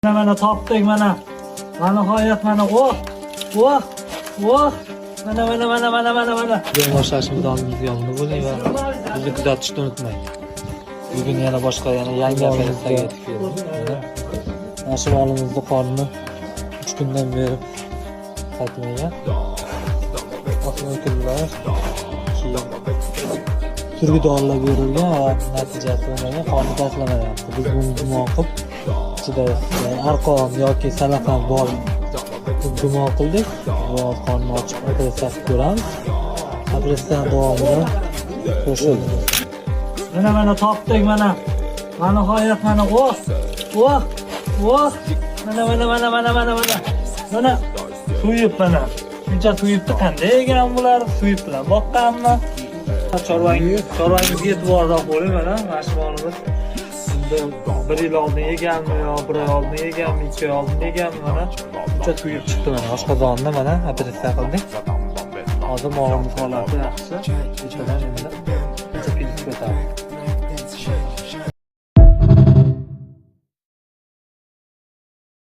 Mana topdik mana. Mana nihoyat mana mana. Boshlashimiz oldimizga yonida bo'ling va bizni kuzatishni unutmang. Bugun yana boshqa yangi operatsiyaga yetib keldik. Mana shu molimizni qorni 3 kundan beri qaytmagan. Osmon kunlar turli dorilar berilgan va natijasi bo'lmagan, qorni tashlamayapti. Biz buni gumon qilib ichida arqon yoki salafan bor gumon qildik. Qorni ochib operatsiya qilib ko'ramiz. Operatsiya davomida qo'shildi. Mana topdik mana. Mana nihoyat mana mana suyib mana. Shuncha suyibdi, qanday ekan bular? Suyib bilan boqqanmi? Chorvangiz e'tiborroq bo'ling mana. Mashmonimiz bir yil oldin yeganmi yo bir oy oldin yeganmi, 2 oy oldin yeganmi mana. Shuncha suyib chiqdi mana. Oshqozonda mana operatsiya qildik. Hozir molimiz holati yaxshi. Kechadan endi ko'tarib